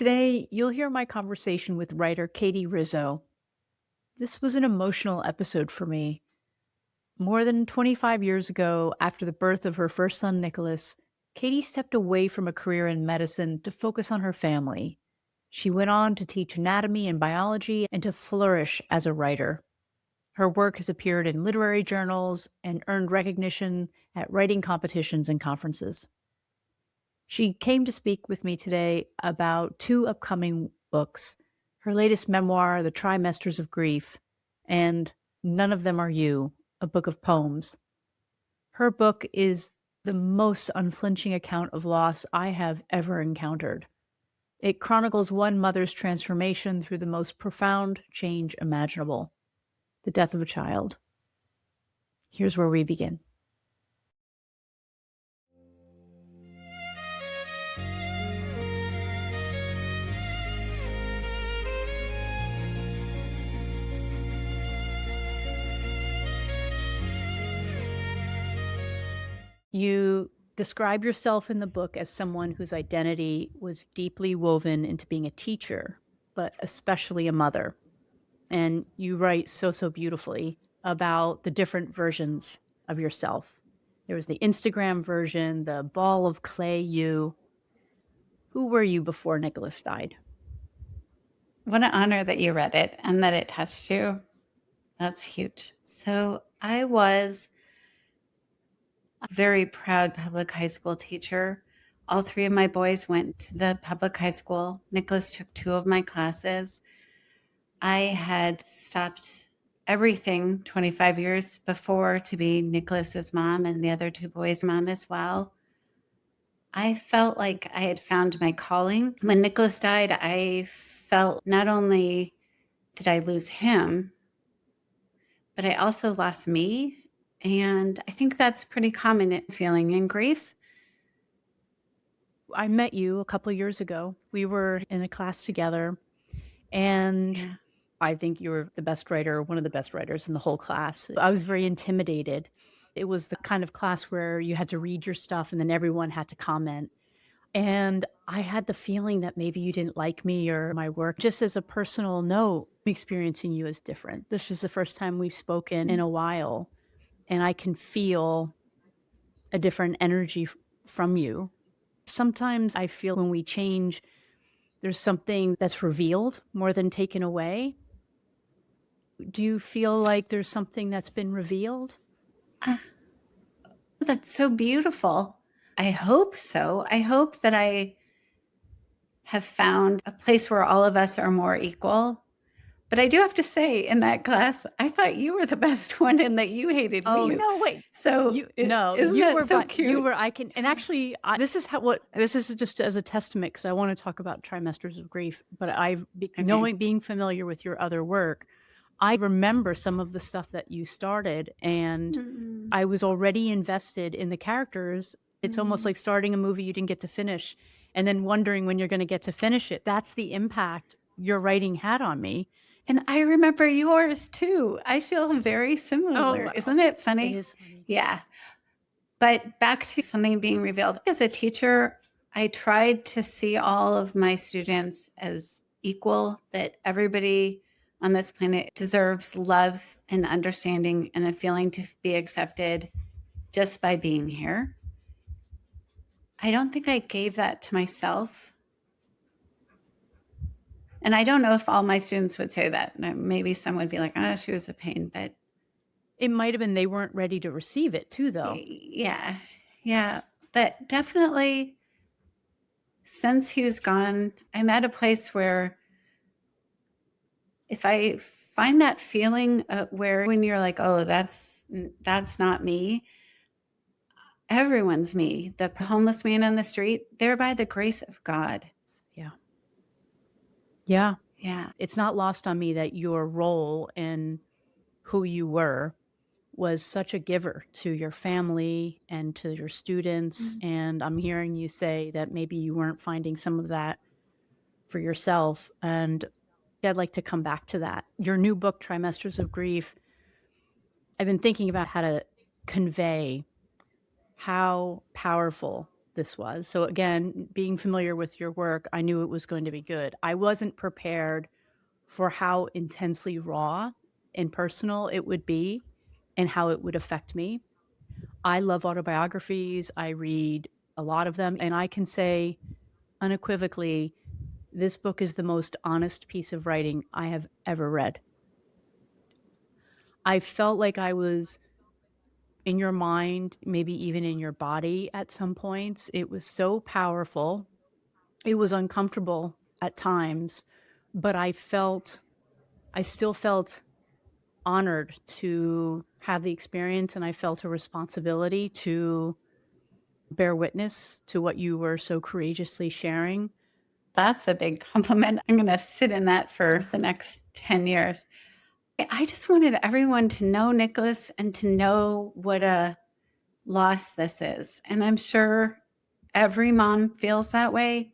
Today, you'll hear my conversation with writer Katie Rizzo. This was an emotional episode for me. More than 25 years ago, after the birth of her first son, Nicholas, Katie stepped away from a career in medicine to focus on her family. She went on to teach anatomy and biology and to flourish as a writer. Her work has appeared in literary journals and earned recognition at writing competitions and conferences. She came to speak with me today about two upcoming books, her latest memoir, The Trimesters of Grief, and None of Them Are You, a book of poems. Her book is the most unflinching account of loss I have ever encountered. It chronicles one mother's transformation through the most profound change imaginable, the death of a child. Here's where we begin. You describe yourself in the book as someone whose identity was deeply woven into being a teacher, but especially a mother. And you write so beautifully about the different versions of yourself. There was the Instagram version, the ball of clay you. Who were you before Nicholas died? What an honor that you read it and that it touched you. That's huge. So I was a very proud public high school teacher. All three of my boys went to the public high school. Nicholas took two of my classes. I had stopped everything 25 years before to be Nicholas's mom and the other two boys' mom as well. I felt like I had found my calling. When Nicholas died, I felt not only did I lose him, but I also lost me. And I think that's pretty common feeling in grief. I met you a couple of years ago. We were in a class together, and I think you were the best writer, one of the best writers in the whole class. I was very intimidated. It was the kind of class where you had to read your stuff and then everyone had to comment. And I had the feeling that maybe you didn't like me or my work. Just as a personal note, experiencing you is different. This is the first time we've spoken in a while, and I can feel a different energy from you. Sometimes I feel when we change, there's something that's revealed more than taken away. Do you feel like there's something that's been revealed? That's so beautiful. I hope so. I hope that I have found a place where all of us are more equal. But I do have to say, in that class, I thought you were the best one and that you hated me. Oh, no, wait. So isn't You that were so fine. cute? You were, I can, and actually, this is just as a testament, because I want to talk about Trimesters of Grief, but being familiar with your other work, I remember some of the stuff that you started, and I was already invested in the characters. It's almost like starting a movie you didn't get to finish and then wondering when you're going to get to finish it. That's the impact your writing had on me. And I remember yours too. I feel very similar. wow. Isn't it funny? It is funny. Yeah. But back to something being revealed. As a teacher, I tried to see all of my students as equal, that everybody on this planet deserves love and understanding and a feeling to be accepted just by being here. I don't think I gave that to myself. And I don't know if all my students would say that. Maybe some would be like, oh, she was a pain, but it might have been they weren't ready to receive it too, though. Yeah. But definitely since he was gone, I'm at a place where if I find that feeling where when you're like, oh, that's not me, everyone's me. The homeless man on the street, they're by the grace of God. Yeah. Yeah. It's not lost on me that your role and who you were was such a giver to your family and to your students. And I'm hearing you say that maybe you weren't finding some of that for yourself. And I'd like to come back to that. Your new book, Trimesters of Grief, I've been thinking about how to convey how powerful this was. So again, being familiar with your work, I knew it was going to be good. I wasn't prepared for how intensely raw and personal it would be and how it would affect me. I love autobiographies. I read a lot of them, and I can say unequivocally, this book is the most honest piece of writing I have ever read. I felt like I was in your mind, maybe even in your body at some points. It was so powerful. It was uncomfortable at times, but I still felt honored to have the experience, and I felt a responsibility to bear witness to what you were so courageously sharing. That's a big compliment. I'm going to sit in that for the next 10 years. I just wanted everyone to know Nicholas and to know what a loss this is. And I'm sure every mom feels that way.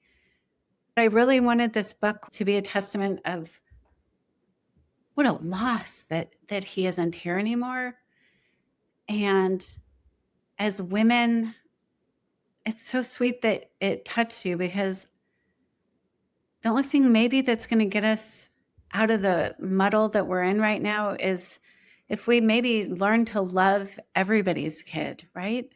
I really wanted this book to be a testament of what a loss that he isn't here anymore. And as women, it's so sweet that it touched you, because the only thing maybe that's going to get us out of the muddle that we're in right now is if we maybe learn to love everybody's kid, right?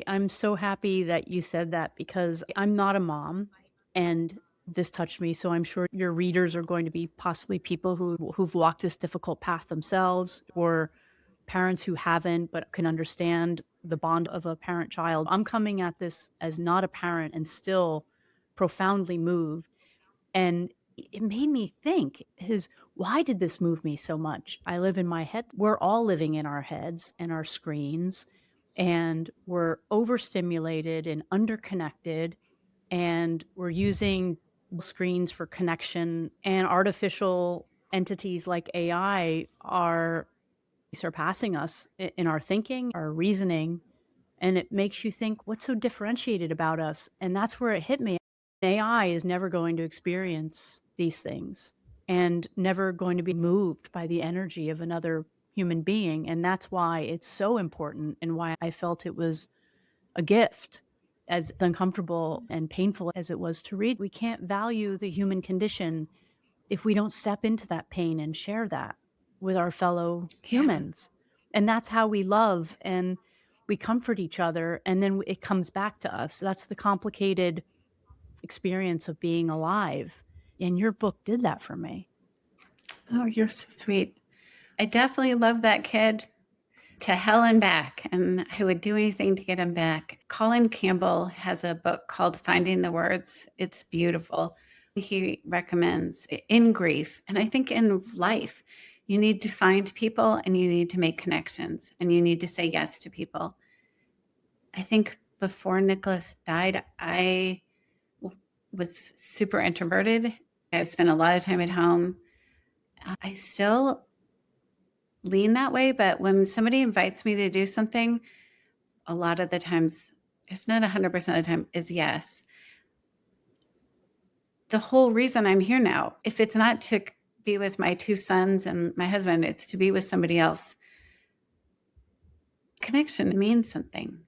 I'm so happy that you said that because I'm not a mom and this touched me. So I'm sure your readers are going to be possibly people who've walked this difficult path themselves, or parents who haven't but can understand the bond of a parent child. I'm coming at this as not a parent and still profoundly moved. And it made me think, why did this move me so much? I live in my head. We're all living in our heads and our screens, and we're overstimulated and underconnected, and we're using screens for connection, and artificial entities like AI are surpassing us in our thinking, our reasoning, and it makes you think, what's so differentiated about us? And that's where it hit me. AI is never going to experience these things and never going to be moved by the energy of another human being. And that's why it's so important, and why I felt it was a gift. As uncomfortable and painful as it was to read, we can't value the human condition if we don't step into that pain and share that with our fellow Yeah. humans. And that's how we love, and we comfort each other, and then it comes back to us. That's the complicated experience of being alive. And your book did that for me. Oh, you're so sweet. I definitely love that kid to hell and back, and I would do anything to get him back. Colin Campbell has a book called Finding the Words. It's beautiful. He recommends in grief, and I think in life, you need to find people and you need to make connections and you need to say yes to people. I think before Nicholas died, I was super introverted. I spent a lot of time at home. I still lean that way, but when somebody invites me to do something, a lot of the times, if not 100% of the time, is yes. The whole reason I'm here now, if it's not to be with my two sons and my husband, it's to be with somebody else. Connection means something.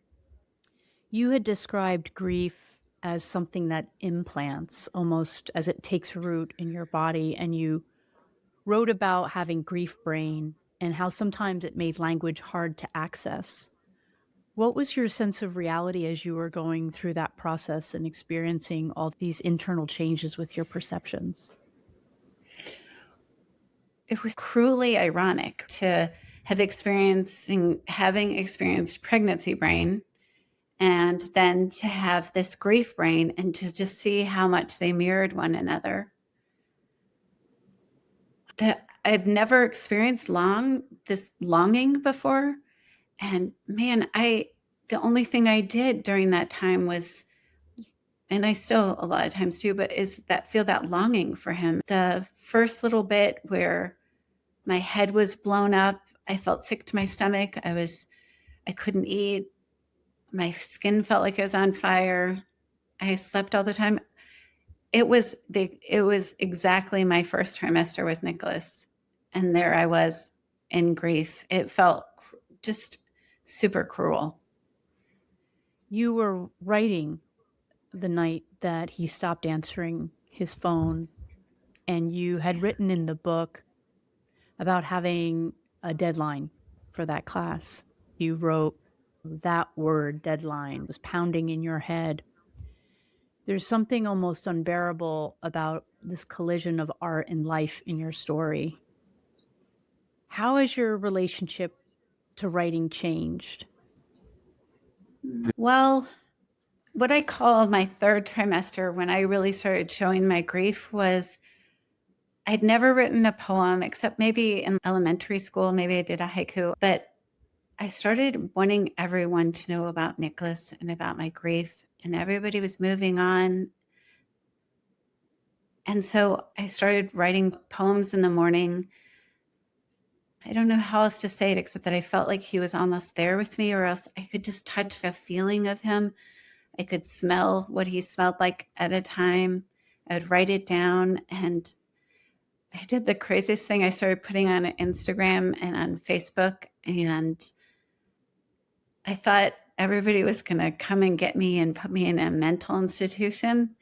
You had described grief as something that implants almost as it takes root in your body, and you wrote about having grief brain and how sometimes it made language hard to access. What was your sense of reality as you were going through that process and experiencing all these internal changes with your perceptions? It was cruelly ironic to having experienced pregnancy brain, and then to have this grief brain and to just see how much they mirrored one another. That I've never experienced this longing before. And man, the only thing I did during that time was, and I still a lot of times do, but is that feel that longing for him. The first little bit where my head was blown up, I felt sick to my stomach. I couldn't eat. My skin felt like it was on fire. I slept all the time. It was exactly my first trimester with Nicholas. And there I was in grief. It felt just super cruel. You were writing the night that he stopped answering his phone, and you had Yeah. written in the book about having a deadline for that class. You wrote that word deadline was pounding in your head. There's something almost unbearable about this collision of art and life in your story. How has your relationship to writing changed? Well, what I call my third trimester, when I really started showing my grief, was I'd never written a poem except maybe in elementary school. Maybe I did a haiku, but I started wanting everyone to know about Nicholas and about my grief, and everybody was moving on. And so I started writing poems in the morning. I don't know how else to say it except that I felt like he was almost there with me, or else I could just touch the feeling of him. I could smell what he smelled like at a time. I would write it down. And I did the craziest thing. I started putting on Instagram and on Facebook. And I thought everybody was going to come and get me and put me in a mental institution.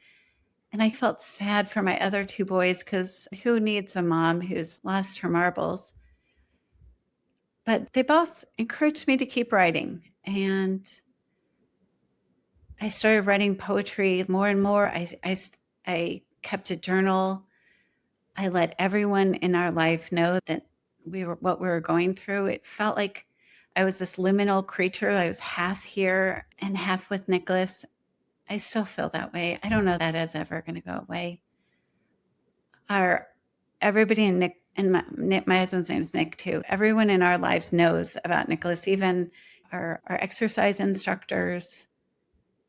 And I felt sad for my other two boys because who needs a mom who's lost her marbles? But they both encouraged me to keep writing. And I started writing poetry more and more. I kept a journal. I let everyone in our life know that what we were going through. It felt like I was this liminal creature. I was half here and half with Nicholas. I still feel that way. I don't know that is ever going to go away. Our everybody in Nick and my husband's name is Nick too. Everyone in our lives knows about Nicholas, even our exercise instructors.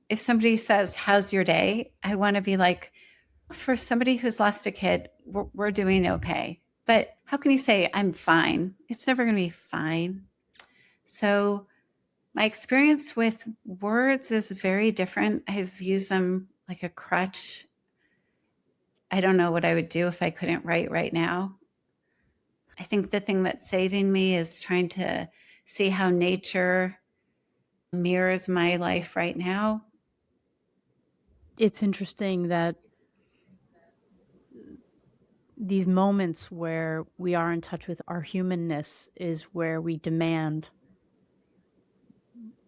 If somebody says, "How's your day?" I want to be like, for somebody who's lost a kid, we're doing okay. But how can you say, I'm fine? It's never going to be fine. So, my experience with words is very different. I've used them like a crutch. I don't know what I would do if I couldn't write right now. I think the thing that's saving me is trying to see how nature mirrors my life right now. It's interesting that these moments where we are in touch with our humanness is where we demand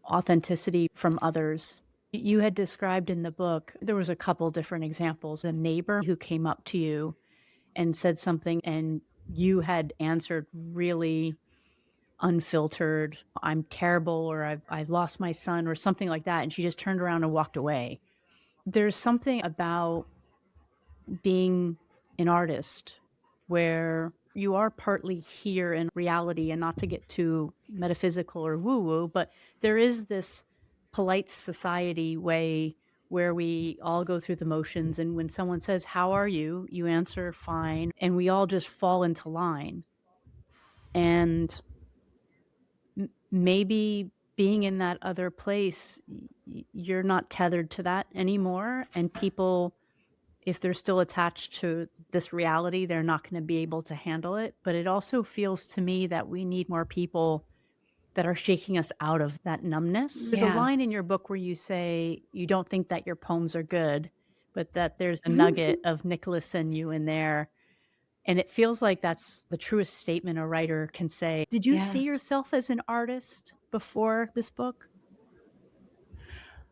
authenticity from others. You had described in the book, there was a couple different examples. A neighbor who came up to you and said something, and you had answered really unfiltered, I'm terrible, or I've lost my son, or something like that. And she just turned around and walked away. There's something about being an artist where you are partly here in reality, and not to get too metaphysical or woo woo, but there is this polite society way where we all go through the motions. And when someone says, "How are you?" you answer, "Fine." And we all just fall into line. And maybe being in that other place, you're not tethered to that anymore. And people, if they're still attached to this reality, they're not going to be able to handle it. But it also feels to me that we need more people that are shaking us out of that numbness. There's a Yeah. line in your book where you say you don't think that your poems are good, but that there's a nugget of Nicholas and you in there. And it feels like that's the truest statement a writer can say. Did you see Yeah. yourself as an artist before this book?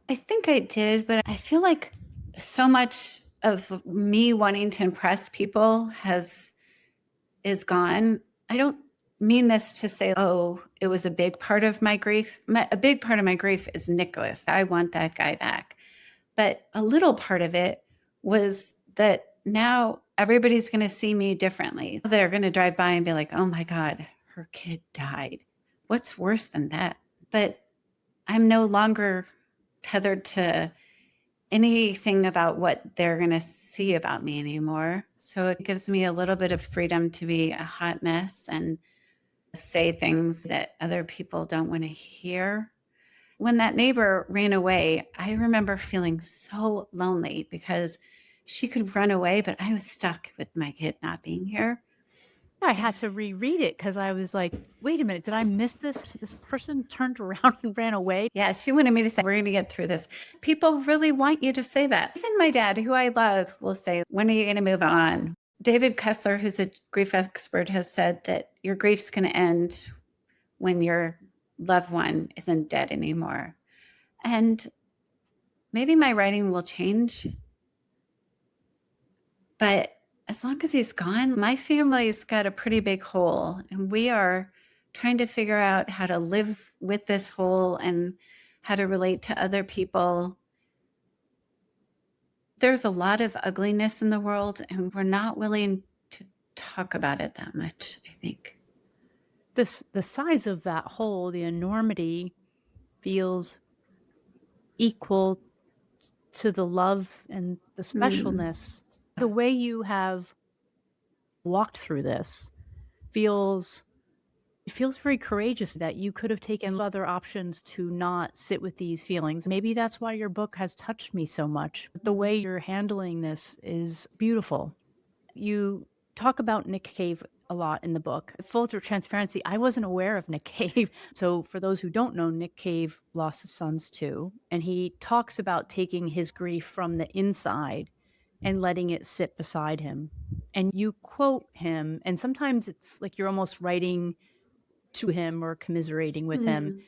I think I did, but I feel like so much of me wanting to impress people has is gone. I don't mean this to say, oh, it was a big part of my grief. A big part of my grief is Nicholas. I want that guy back. But a little part of it was that now everybody's going to see me differently. They're going to drive by and be like, oh my God, her kid died. What's worse than that? But I'm no longer tethered to anything about what they're going to see about me anymore. So it gives me a little bit of freedom to be a hot mess and say things that other people don't want to hear. When that neighbor ran away, I remember feeling so lonely because she could run away, but I was stuck with my kid not being here. I had to reread it because I was like, wait a minute, did I miss this? This person turned around and ran away. Yeah, she wanted me to say, we're going to get through this. People really want you to say that. Even my dad, who I love, will say, when are you going to move on? David Kessler, who's a grief expert, has said that your grief's going to end when your loved one isn't dead anymore. And maybe my writing will change, but as long as he's gone, my family's got a pretty big hole, and we are trying to figure out how to live with this hole and how to relate to other people. There's a lot of ugliness in the world, and we're not willing to talk about it that much, I think. The size of that hole, the enormity, feels equal to the love and the specialness. The way you have walked through this feels it feels very courageous that you could have taken other options to not sit with these feelings. Maybe that's why your book has touched me so much. The way you're handling this is beautiful. You talk about Nick Cave a lot in the book. Full transparency, I wasn't aware of Nick Cave. So, for those who don't know, Nick Cave lost his sons too. And he talks about taking his grief from the inside and letting it sit beside him. And you quote him, and sometimes it's like you're almost writing to him or commiserating with him.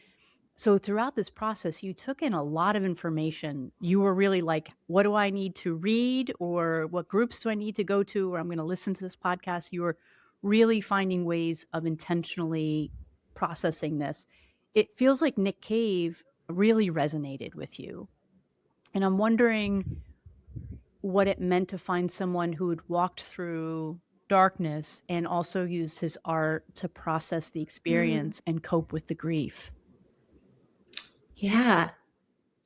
So throughout this process, you took in a lot of information. You were really like, what do I need to read? Or what groups do I need to go to? Or I'm going to listen to this podcast. You were really finding ways of intentionally processing this. It feels like Nick Cave really resonated with you. And I'm wondering what it meant to find someone who had walked through darkness and also used his art to process the experience and cope with the grief. Yeah.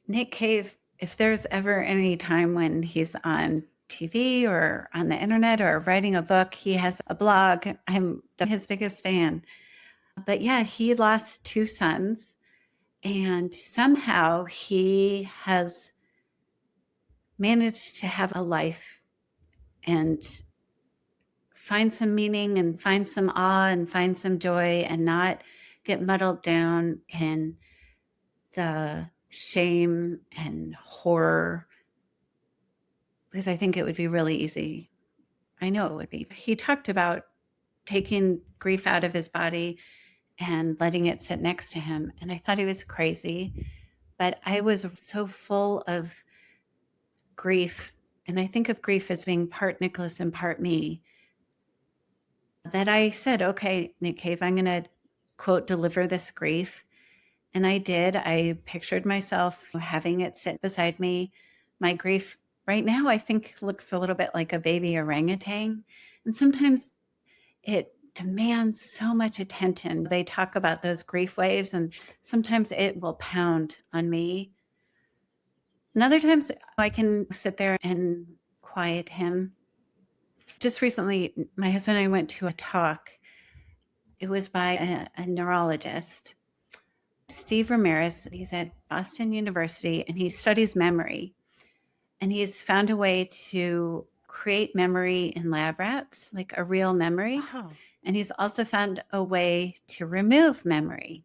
Nick Cave, if there's ever any time when he's on TV or on the internet or writing a book, he has a blog. I'm his biggest fan. But yeah, he lost two sons, and somehow he has managed to have a life and find some meaning and find some awe and find some joy and not get muddled down in the shame and horror, because I think it would be really easy. I know it would be. He talked about taking grief out of his body and letting it sit next to him. And I thought he was crazy, but I was so full of grief. And I think of grief as being part Nicholas and part me, that I said, okay, Nick Cave, I'm going to quote, deliver this grief. And I did. I pictured myself having it sit beside me. My grief right now, I think, looks a little bit like a baby orangutan. And sometimes it demands so much attention. They talk about those grief waves, and sometimes it will pound on me. And other times I can sit there and quiet him. Just recently, my husband and I went to a talk. It was by a neurologist, Steve Ramirez. He's at Boston University, and he studies memory. And he's found a way to create memory in lab rats, like a real memory. Wow. And he's also found a way to remove memory.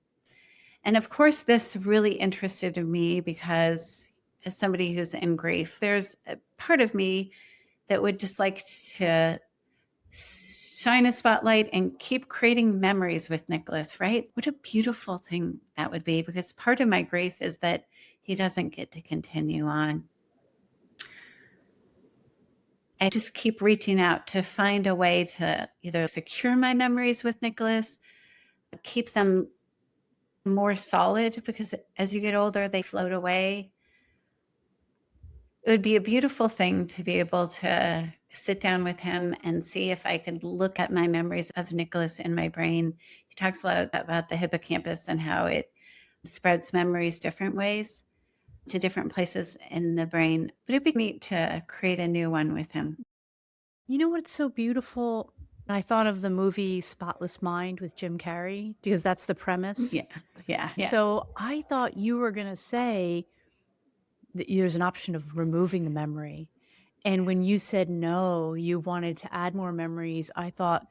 And of course, this really interested me because, as somebody who's in grief, there's a part of me that would just like to shine a spotlight and keep creating memories with Nicholas, right? What a beautiful thing that would be, because part of my grief is that he doesn't get to continue on. I just keep reaching out to find a way to either secure my memories with Nicholas, keep them more solid, because as you get older, they float away. It would be a beautiful thing to be able to sit down with him and see if I could look at my memories of Nicholas in my brain. He talks a lot about the hippocampus and how it spreads memories different ways to different places in the brain. But it'd be neat to create a new one with him. You know what's so beautiful? I thought of the movie Spotless Mind with Jim Carrey because that's the premise. Yeah. So I thought you were going to say that there's an option of removing the memory. And when you said no, you wanted to add more memories, I thought,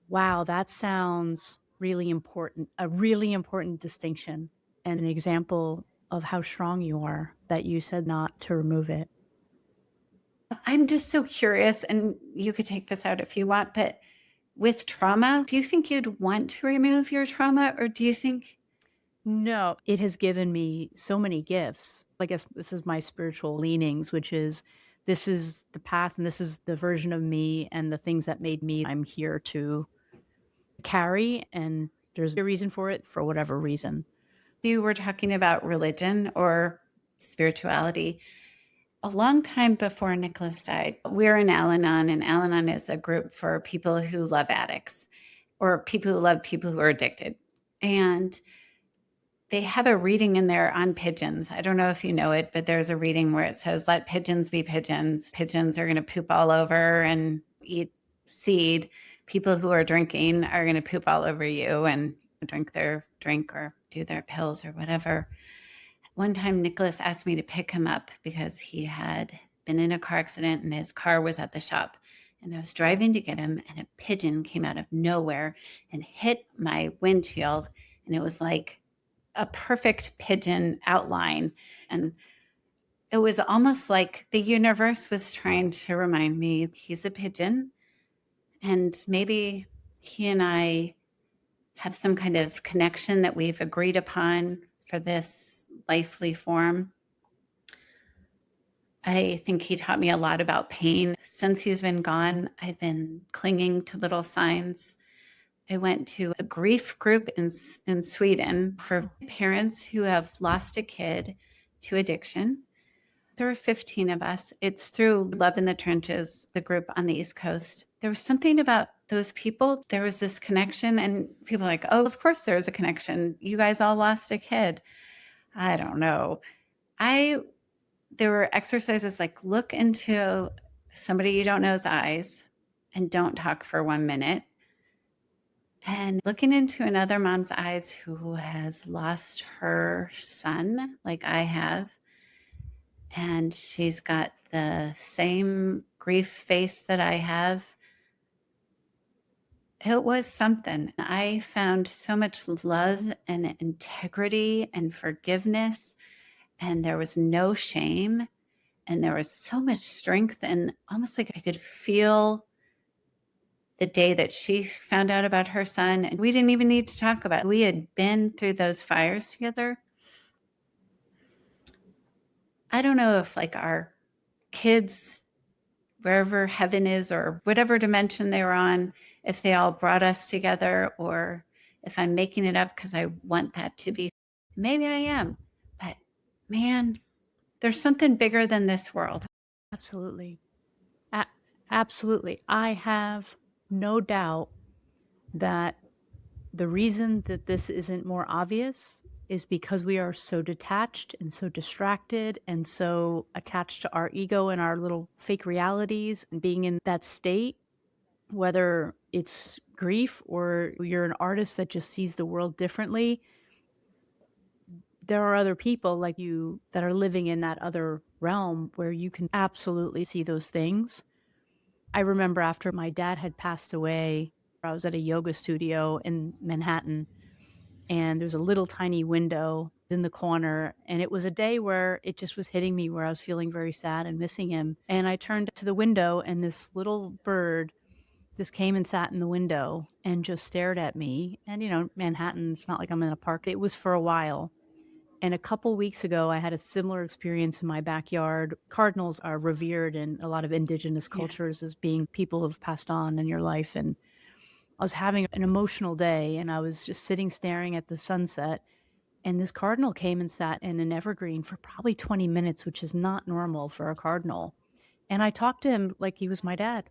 Wow, that sounds really important, a really important distinction and an example of how strong you are that you said not to remove it. I'm just so curious, and you could take this out if you want, but with trauma, do you think you'd want to remove your trauma, or do you think No, it has given me so many gifts. I guess this is my spiritual leanings, which is this is the path and this is the version of me and the things that made me I'm here to carry. And there's a reason for it for whatever reason. you were talking about religion or spirituality? A long time before Nicholas died, we're in Al Anon, and Al Anon is a group for people who love addicts or people who love people who are addicted. And they have a reading in there on pigeons. I don't know if you know it, but there's a reading where it says, let pigeons be pigeons. Pigeons are going to poop all over and eat seed. People who are drinking are going to poop all over you and drink their drink or do their pills or whatever. One time, Nicholas asked me to pick him up because he had been in a car accident and his car was at the shop. And I was driving to get him, and a pigeon came out of nowhere and hit my windshield. And it was like a perfect pigeon outline. And it was almost like the universe was trying to remind me he's a pigeon. And maybe he and I have some kind of connection that we've agreed upon for this lively form. I think he taught me a lot about pain. Since he's been gone, I've been clinging to little signs. I went to a grief group in Sweden for parents who have lost a kid to addiction. There were 15 of us. It's through Love in the Trenches, the group on the East Coast. There was something about those people. There was this connection, and people were like, oh, of course there's a connection. You guys all lost a kid. I don't know. I There were exercises like look into somebody you don't know's eyes and don't talk for 1 minute. And looking into another mom's eyes who has lost her son, like I have, and she's got the same grief face that I have. It was something. I found so much love and integrity and forgiveness, and there was no shame. And there was so much strength, and almost like I could feel the day that she found out about her son. And we didn't even need to talk about it. We had been through those fires together. I don't know if like our kids, wherever heaven is or whatever dimension they were on, if they all brought us together or if I'm making it up because I want that to be. Maybe I am. But man, there's something bigger than this world. Absolutely. A- Absolutely. I have no doubt that the reason that this isn't more obvious is because we are so detached and so distracted and so attached to our ego and our little fake realities and being in that state, whether it's grief or you're an artist that just sees the world differently. There are other people like you that are living in that other realm where you can absolutely see those things. I remember after my dad had passed away, I was at a yoga studio in Manhattan, and there's a little tiny window in the corner. And it was a day where it just was hitting me where I was feeling very sad and missing him. And I turned to the window, and this little bird just came and sat in the window and just stared at me. And, Manhattan, it's not like I'm in a park. It was for a while. And a couple weeks ago, I had a similar experience in my backyard. Cardinals are revered in a lot of indigenous Yeah. cultures as being people who've passed on in your life. And I was having an emotional day, and I was just sitting staring at the sunset. And this cardinal came and sat in an evergreen for probably 20 minutes, which is not normal for a cardinal. And I talked to him like he was my dad.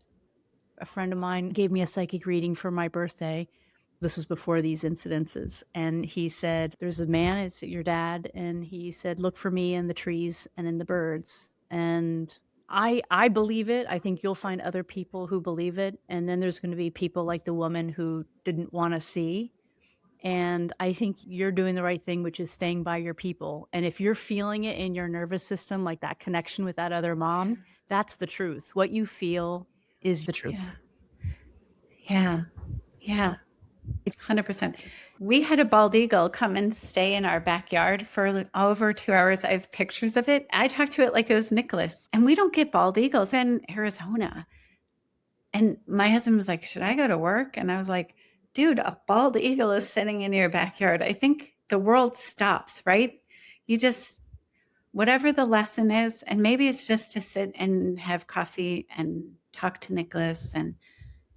A friend of mine gave me a psychic reading for my birthday. This was before these incidences. And he said, there's a man, it's your dad. And he said, look for me in the trees and in the birds. And I believe it. I think you'll find other people who believe it. And then there's going to be people like the woman who didn't want to see. And I think you're doing the right thing, which is staying by your people. And if you're feeling it in your nervous system, like that connection with that other mom, that's the truth. What you feel is the truth. Yeah. Yeah. Yeah. 100%. We had a bald eagle come and stay in our backyard for like over 2 hours. I have pictures of it. I talked to it like it was Nicholas. And we don't get bald eagles in Arizona. And my husband was like, "Should I go to work?" And I was like, "Dude, a bald eagle is sitting in your backyard. I think the world stops, right? You just, whatever the lesson is, and maybe it's just to sit and have coffee and talk to Nicholas and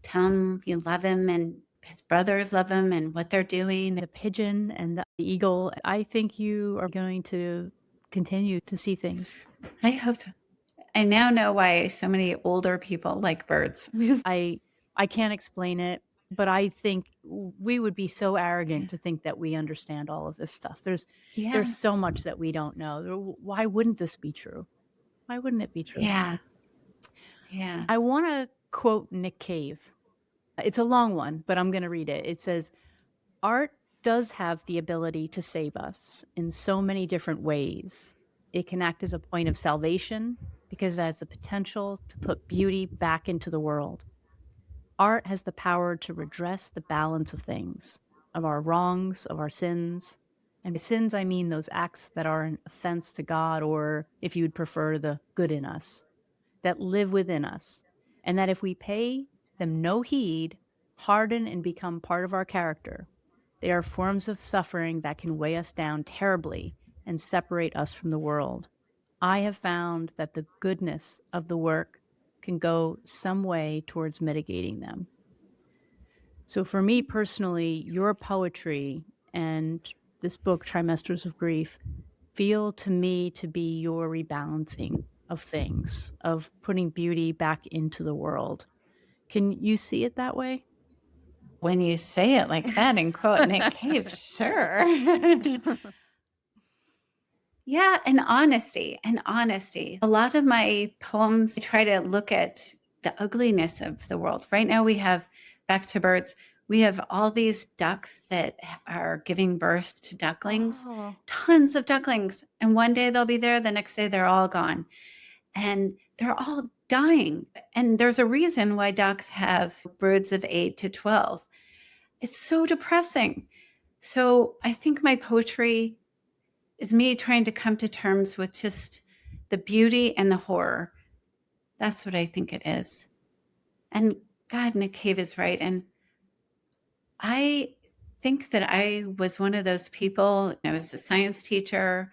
tell him you love him and his brothers love him and what they're doing." The pigeon and the eagle, I think you are going to continue to see things. I hope so. I now know why so many older people like birds. I can't explain it, but I think we would be so arrogant to think that we understand all of this stuff. Yeah. There's so much that we don't know. Why wouldn't this be true? Why wouldn't it be true? Yeah. Yeah. I want to quote Nick Cave. It's a long one, but I'm going to read it. It says, "Art does have the ability to save us in so many different ways. It can act as a point of salvation because it has the potential to put beauty back into the world. Art has the power to redress the balance of things, of our wrongs, of our sins. And by sins, I mean those acts that are an offense to God, or if you would prefer, the good in us, that live within us, and that if we pay them no heed, harden and become part of our character, they are forms of suffering that can weigh us down terribly and separate us from the world. I have found that the goodness of the work can go some way towards mitigating them." So for me personally, your poetry and this book, Trimesters of Grief, feel to me to be your rebalancing of things, of putting beauty back into the world. Can you see it that way? When you say it like that and quote Nick Cave, sure. Yeah, and honesty, and honesty. A lot of my poems try to look at the ugliness of the world. Right now we have, back to birds, we have all these ducks that are giving birth to ducklings, Oh, tons of ducklings. And one day they'll be there, the next day they're all gone. And they're all dying. And there's a reason why ducks have broods of 8 to 12. It's so depressing. So I think my poetry is me trying to come to terms with just the beauty and the horror. That's what I think it is. And God, Nick Cave is right. And I think that I was one of those people. I was a science teacher,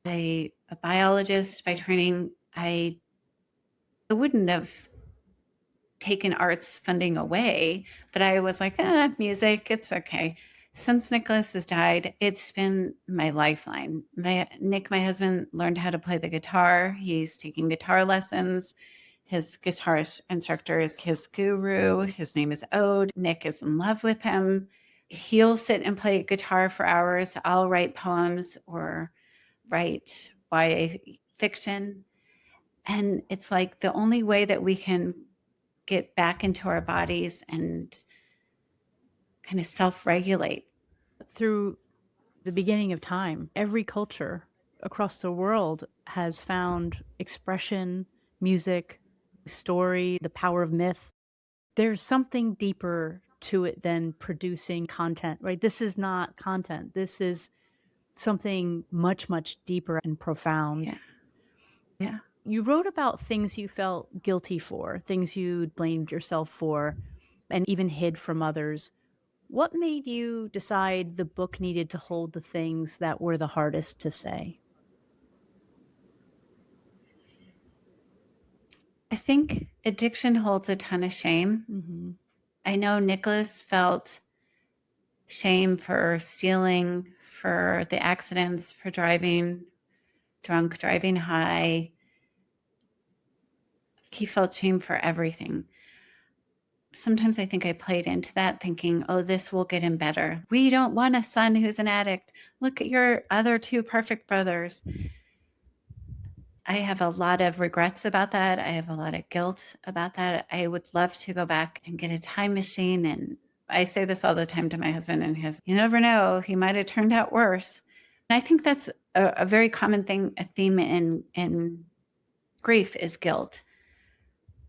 a biologist by training. I wouldn't have taken arts funding away, but I was like, music, it's okay. Since Nicholas has died, it's been my lifeline. Nick, my husband, learned how to play the guitar. He's taking guitar lessons. His guitarist instructor is his guru. His name is Ode. Nick is in love with him. He'll sit and play guitar for hours. I'll write poems or write YA fiction. And it's like the only way that we can get back into our bodies and kind of self-regulate. through the beginning of time, every culture across the world has found expression, music, story, the power of myth. There's something deeper to it than producing content, right? This is not content. This is something much, much deeper and profound. Yeah. Yeah. You wrote about things you felt guilty for, things you blamed yourself for, and even hid from others. What made you decide the book needed to hold the things that were the hardest to say? I think addiction holds a ton of shame. Mm-hmm. I know Nicholas felt shame for stealing, for the accidents, for driving drunk, driving high. He felt shame for everything. Sometimes I think I played into that thinking, oh, this will get him better. We don't want a son who's an addict. Look at your other two perfect brothers. I have a lot of regrets about that. I have a lot of guilt about that. I would love to go back and get a time machine. And I say this all the time to my husband, and you never know, he might have turned out worse. And I think that's a very common thing, a theme in grief is guilt.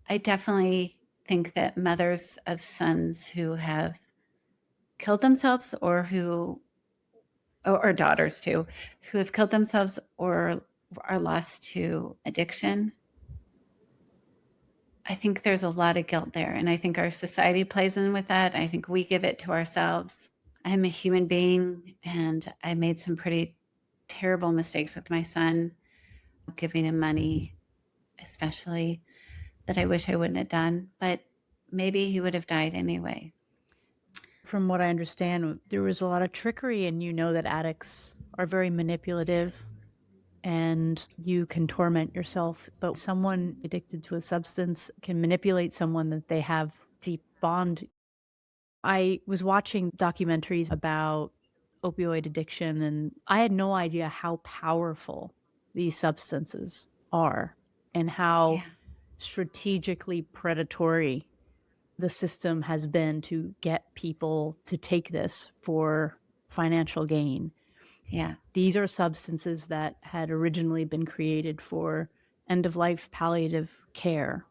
I definitely think that mothers of sons who have killed themselves or daughters too, who have killed themselves or are lost to addiction. I think there's a lot of guilt there. And I think our society plays in with that. I think we give it to ourselves. I'm a human being and I made some pretty terrible mistakes with my son, giving him money, especially that I wish I wouldn't have done. But maybe he would have died anyway. From what I understand, there was a lot of trickery, and you know that addicts are very manipulative and you can torment yourself. But someone addicted to a substance can manipulate someone that they have deep bond. I was watching documentaries about opioid addiction, and I had no idea how powerful these substances are and how Yeah. strategically predatory the system has been to get people to take this for financial gain. Yeah. These are substances that had originally been created for end of life palliative care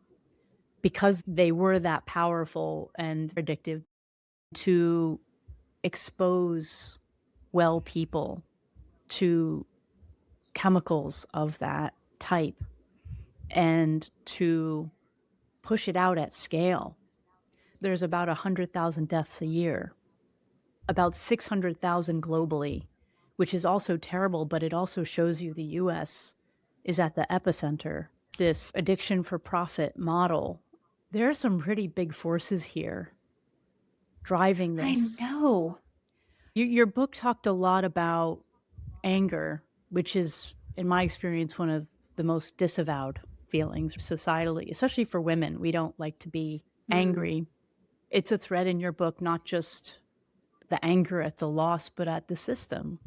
because they were that powerful and addictive to expose well people to chemicals of that type and to push it out at scale. There's about 100,000 deaths a year, about 600,000 globally, which is also terrible, but it also shows you the US is at the epicenter. This addiction for profit model, there are some pretty big forces here driving I this. know. Your book talked a lot about anger, which is, in my experience, one of the most disavowed feelings societally, especially for women. We don't like to be Mm. angry. It's a thread in your book, not just the anger at the loss, but at the system.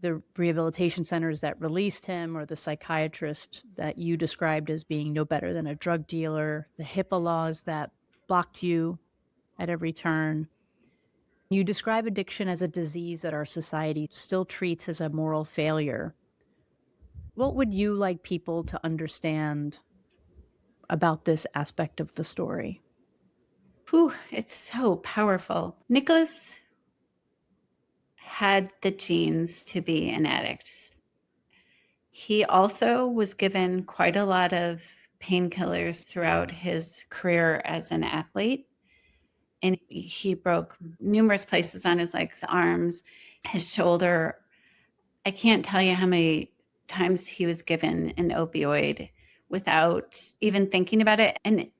The rehabilitation centers that released him, or the psychiatrist that you described as being no better than a drug dealer, the HIPAA laws that blocked you at every turn. You describe addiction as a disease that our society still treats as a moral failure. What would you like people to understand about this aspect of the story? Whew, it's so powerful. Nicholas had the genes to be an addict. He also was given quite a lot of painkillers throughout his career as an athlete. And he broke numerous places on his legs, arms, his shoulder. I can't tell you how many times he was given an opioid without even thinking about it. And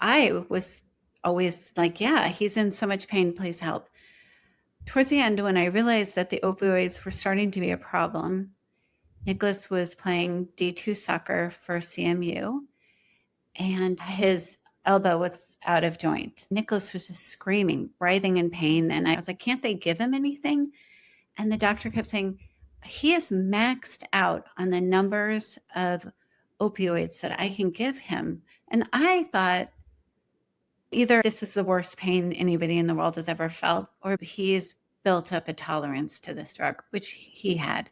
I was always like, yeah, he's in so much pain, please help. Towards the end, when I realized that the opioids were starting to be a problem, Nicholas was playing D2 soccer for CMU and his elbow was out of joint. Nicholas was just screaming, writhing in pain. And I was like, can't they give him anything? And the doctor kept saying, he is maxed out on the numbers of opioids that I can give him. And I thought either this is the worst pain anybody in the world has ever felt, or he's built up a tolerance to this drug, which he had.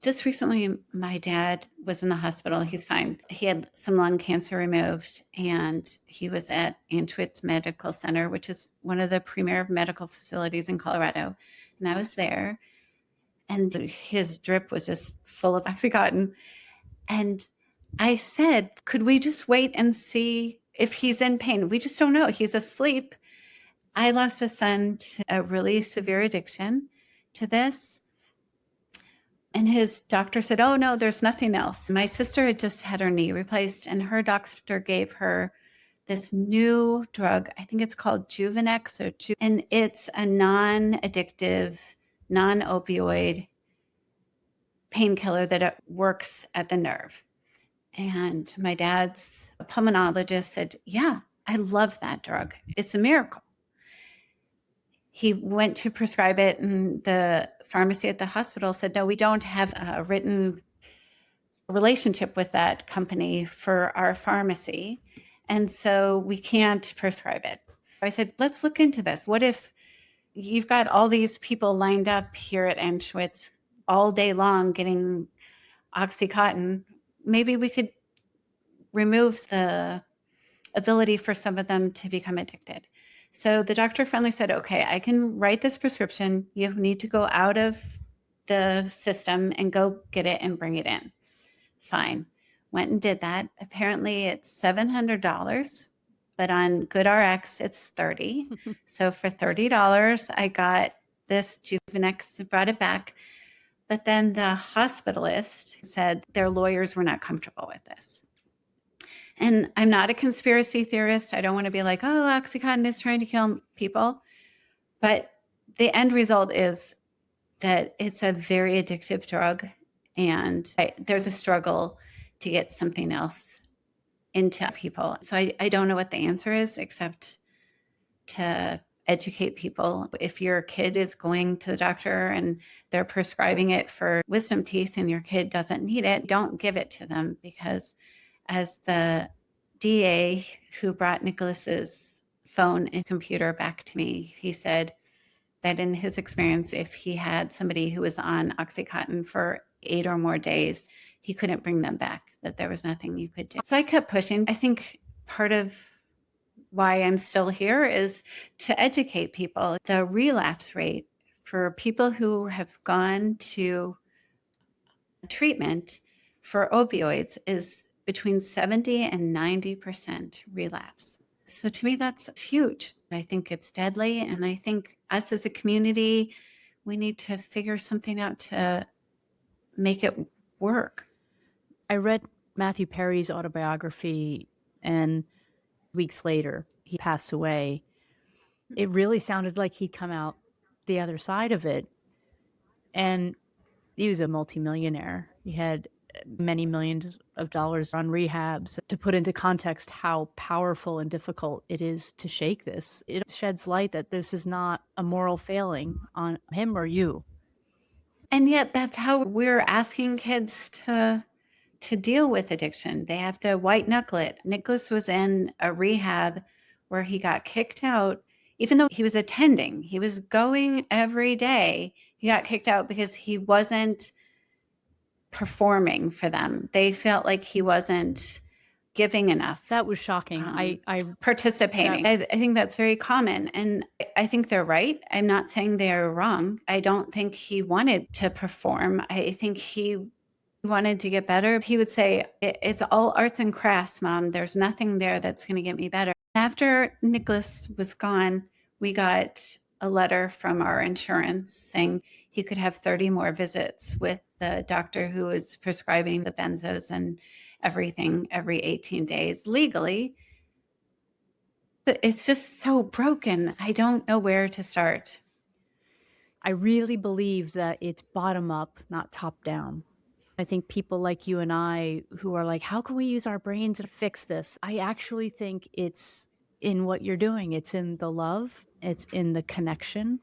Just recently, my dad was in the hospital. He's fine. He had some lung cancer removed, and he was at Antwitz Medical Center, which is one of the premier medical facilities in Colorado. And I was there, and his drip was just full of Oxycontin. And I said, could we just wait and see if he's in pain? We just don't know. He's asleep. I lost a son to a really severe addiction to this. And his doctor said, oh, no, there's nothing else. My sister had just had her knee replaced, and her doctor gave her this new drug. I think it's called Juvenex, and it's a non-addictive, non-opioid painkiller that works at the nerve. And my dad's pulmonologist said, yeah, I love that drug. It's a miracle. He went to prescribe it, and the pharmacy at the hospital said, no, we don't have a written relationship with that company for our pharmacy. And so we can't prescribe it. I said, let's look into this. What if you've got all these people lined up here at Anschwitz all day long getting Oxycontin? Maybe we could remove the ability for some of them to become addicted. So the doctor finally said, okay, I can write this prescription. You need to go out of the system and go get it and bring it in. Fine. Went and did that. Apparently it's $700, but on GoodRx it's 30. So for $30, I got this Juvenex, brought it back. But then the hospitalist said their lawyers were not comfortable with this. And I'm not a conspiracy theorist. I don't want to be like, oh, Oxycontin is trying to kill people. But the end result is that it's a very addictive drug. And there's a struggle to get something else into people. So I don't know what the answer is except to educate people. If your kid is going to the doctor and they're prescribing it for wisdom teeth and your kid doesn't need it, don't give it to them, because as the DA who brought Nicholas's phone and computer back to me, he said that in his experience, if he had somebody who was on Oxycontin for 8 or more days, he couldn't bring them back, that there was nothing you could do. So I kept pushing. I think part of why I'm still here is to educate people. The relapse rate for people who have gone to treatment for opioids is between 70 and 90% relapse. So to me, that's huge. I think it's deadly. And I think us as a community, we need to figure something out to make it work. I read Matthew Perry's autobiography, and weeks later, he passed away. It really sounded like he'd come out the other side of it. And he was a multimillionaire. He had many millions of dollars on rehabs. To put into context how powerful and difficult it is to shake this, it sheds light that this is not a moral failing on him or you. And yet that's how we're asking kids to deal with addiction. They have to white knuckle it. Nicholas was in a rehab where he got kicked out, even though he was attending. He was going every day. He got kicked out because he wasn't performing for them. They felt like he wasn't giving enough. That was shocking. I participating. I think that's very common. And I think they're right. I'm not saying they're wrong. I don't think he wanted to perform. I think he wanted to get better. He would say, it's all arts and crafts, Mom. There's nothing there that's going to get me better. After Nicholas was gone, we got a letter from our insurance saying he could have 30 more visits with the doctor who was prescribing the benzos and everything every 18 days legally. It's just so broken. I don't know where to start. I really believe that it's bottom up, not top down. I think people like you and I who are like, how can we use our brains to fix this? I actually think it's in what you're doing. It's in the love. It's in the connection.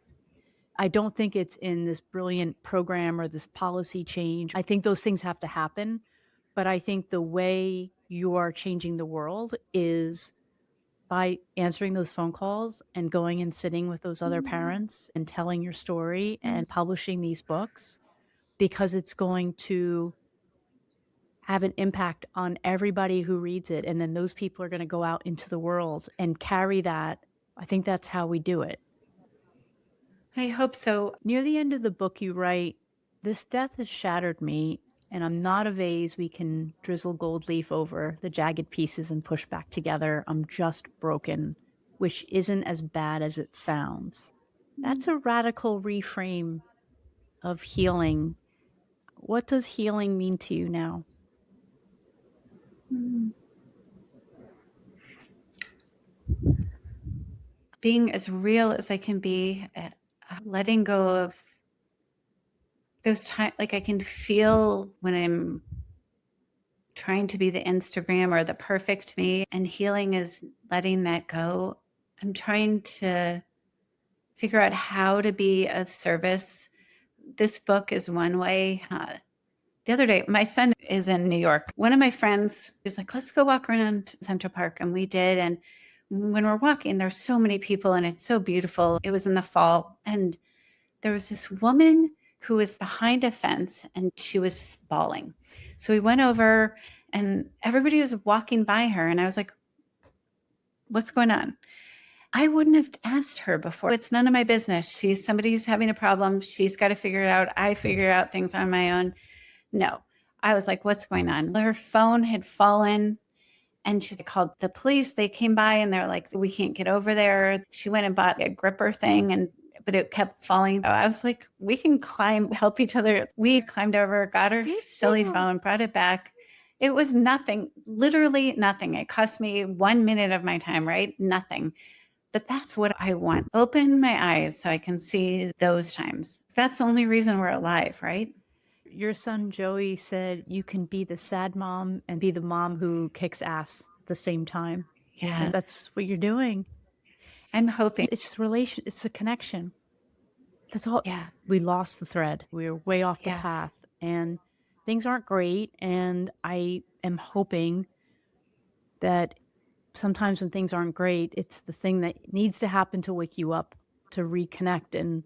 I don't think it's in this brilliant program or this policy change. I think those things have to happen. But I think the way you are changing the world is by answering those phone calls and going and sitting with those other parents and telling your story and publishing these books, because it's going to have an impact on everybody who reads it. And then those people are going to go out into the world and carry that. I think that's how we do it. I hope so. Near the end of the book, you write, "This death has shattered me, and I'm not a vase we can drizzle gold leaf over, the jagged pieces and push back together. I'm just broken, which isn't as bad as it sounds." That's a radical reframe of healing. What does healing mean to you now? Being as real as I can be, letting go of those times. Like, I can feel when I'm trying to be the Instagram or the perfect me, and healing is letting that go. I'm trying to figure out how to be of service. This book is one way. The other day, my son is in New York. One of my friends was like, let's go walk around Central Park. And we did. And when we're walking, there's so many people and it's so beautiful. It was in the fall. And there was this woman who was behind a fence and she was bawling. So we went over and everybody was walking by her. And I was like, what's going on? I wouldn't have asked her before. It's none of my business. She's somebody who's having a problem. She's got to figure it out. I figure out things on my own. No. I was like, what's going on? Her phone had fallen and she called the police. They came by and they're like, we can't get over there. She went and bought a gripper thing but it kept falling. I was like, we can help each other. We climbed over, got her silly phone, brought it back. It was nothing, literally nothing. It cost me 1 minute of my time, right? Nothing. But that's what I want. Open my eyes so I can see those times. That's the only reason we're alive, right? Your son Joey said you can be the sad mom and be the mom who kicks ass at the same time. Yeah. That's what you're doing. I'm hoping. It's a connection. That's all. Yeah. We lost the thread. We were way off the Yeah. path and things aren't great. And I am hoping that sometimes when things aren't great, it's the thing that needs to happen to wake you up, to reconnect. And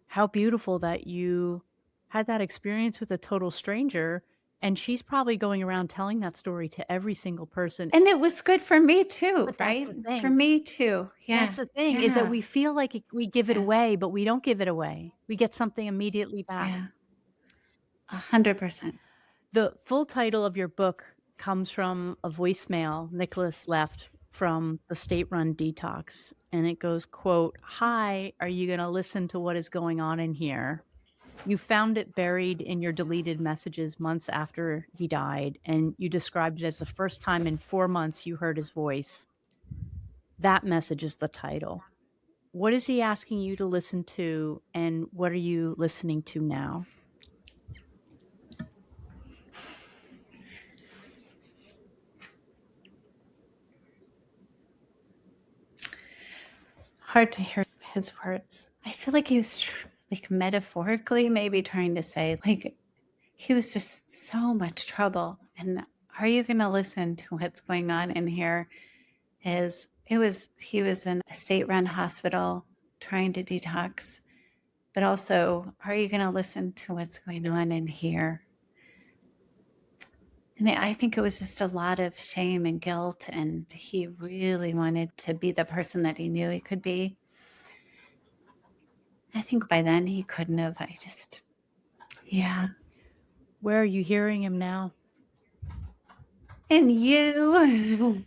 how beautiful that you had that experience with a total stranger. And she's probably going around telling that story to every single person. And it was good for me too, But right? that's the thing. For me too. Yeah. That's the thing, is that we feel like we give it away, but we don't give it away. We get something immediately back. Yeah. 100%. The full title of your book comes from a voicemail Nicholas left from the state-run detox. And it goes, quote, "Hi, are you going to listen to what is going on in here?" You found it buried in your deleted messages months after he died, and you described it as the first time in 4 months you heard his voice. That message is the title. What is he asking you to listen to, and what are you listening to now? Hard to hear his words. I feel like he was like metaphorically maybe trying to say, like, he was just so much trouble. And are you going to listen to what's going on in here? He was in a state-run hospital trying to detox, but also, are you going to listen to what's going on in here? And I think it was just a lot of shame and guilt, and he really wanted to be the person that he knew he could be. I think by then he couldn't have. Yeah. Where are you hearing him now? And you.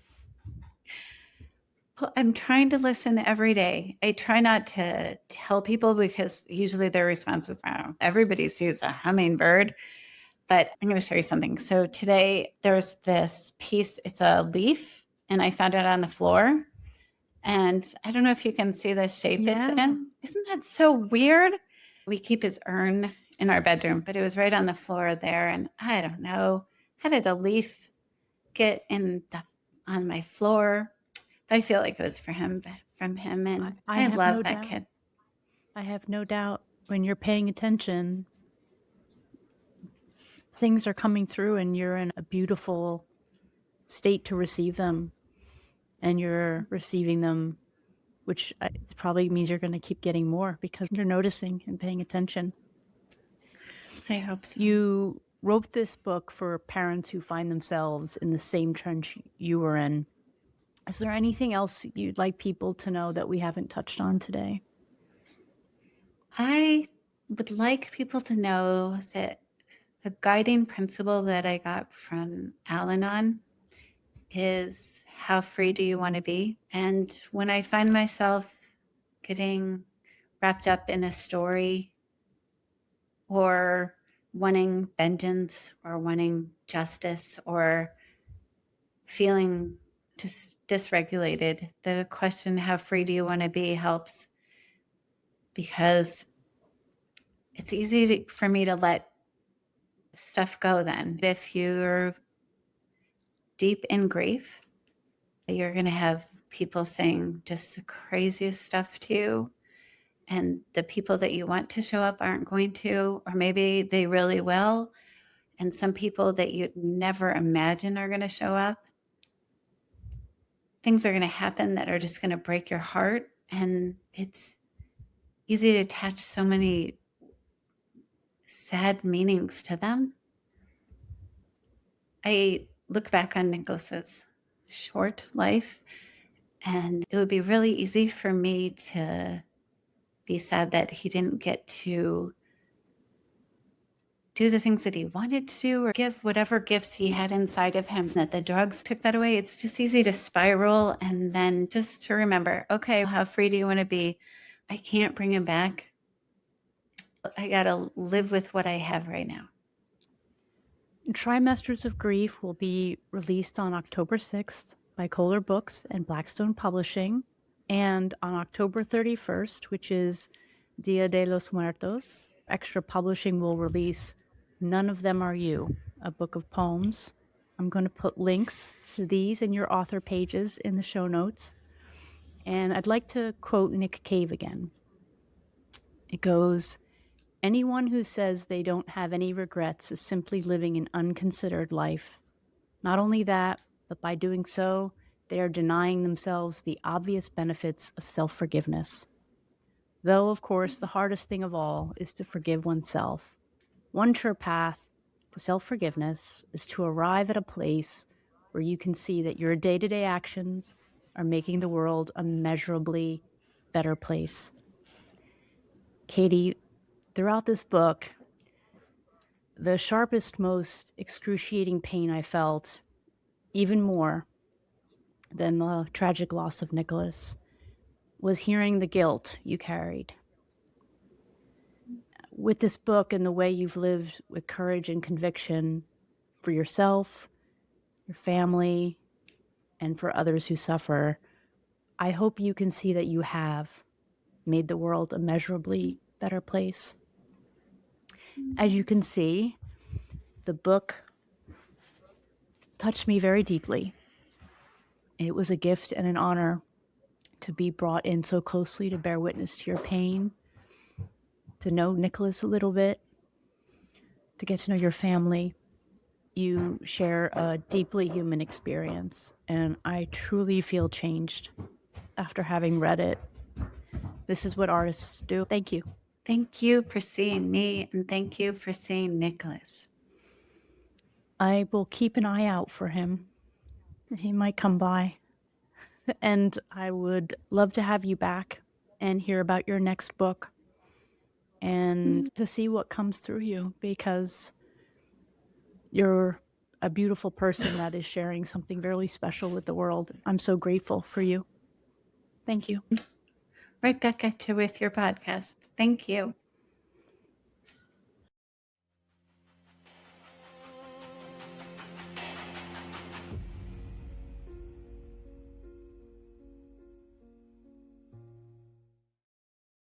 I'm trying to listen every day. I try not to tell people because usually their response is, oh, everybody sees a hummingbird. But I'm going to show you something. So today there's this piece, it's a leaf, and I found it on the floor. And I don't know if you can see the shape it's in. Isn't that so weird? We keep his urn in our bedroom, but it was right on the floor there. And I don't know, how did a leaf get on my floor? I feel like it was from him. And I love that kid. I have no doubt when you're paying attention, things are coming through and you're in a beautiful state to receive them. And you're receiving them, which probably means you're going to keep getting more because you're noticing and paying attention. I hope so. You wrote this book for parents who find themselves in the same trench you were in. Is there anything else you'd like people to know that we haven't touched on today? I would like people to know that the guiding principle that I got from Al-Anon is, how free do you want to be? And when I find myself getting wrapped up in a story or wanting vengeance or wanting justice or feeling just dysregulated, the question, how free do you want to be, helps, because it's easy for me to let stuff go then. If you're deep in grief, you're going to have people saying just the craziest stuff to you. And the people that you want to show up aren't going to, or maybe they really will. And some people that you'd never imagine are going to show up. Things are going to happen that are just going to break your heart. And it's easy to attach so many sad meanings to them. I look back on Nicholas's short life And it would be really easy for me to be sad that he didn't get to do the things that he wanted to do or give whatever gifts he had inside of him, that the drugs took that away. It's just easy to spiral. And then just to remember, okay, how free do you want to be? I can't bring him back. I got to live with what I have right now. Trimesters of Grief will be released on October 6th by Kohler Books and Blackstone Publishing. And on October 31st, which is Dia de los Muertos, Extra Publishing will release None of Them Are You, a book of poems. I'm going to put links to these and your author pages in the show notes. And I'd like to quote Nick Cave again. It goes, "Anyone who says they don't have any regrets is simply living an unconsidered life. Not only that, but by doing so, they are denying themselves the obvious benefits of self-forgiveness. Though, of course, the hardest thing of all is to forgive oneself. One sure path to self-forgiveness is to arrive at a place where you can see that your day-to-day actions are making the world a measurably better place." Katie, throughout this book, the sharpest, most excruciating pain I felt, even more than the tragic loss of Nicholas, was hearing the guilt you carried. With this book and the way you've lived with courage and conviction for yourself, your family, and for others who suffer, I hope you can see that you have made the world a measurably better place. As you can see, the book touched me very deeply. It was a gift and an honor to be brought in so closely to bear witness to your pain, to know Nicholas a little bit, to get to know your family. You share a deeply human experience, and I truly feel changed after having read it. This is what artists do. Thank you. Thank you for seeing me, and thank you for seeing Nicholas. I will keep an eye out for him. He might come by. And I would love to have you back and hear about your next book and to see what comes through you, because you're a beautiful person that is sharing something very special with the world. I'm so grateful for you. Thank you. Right back at you with your podcast. Thank you.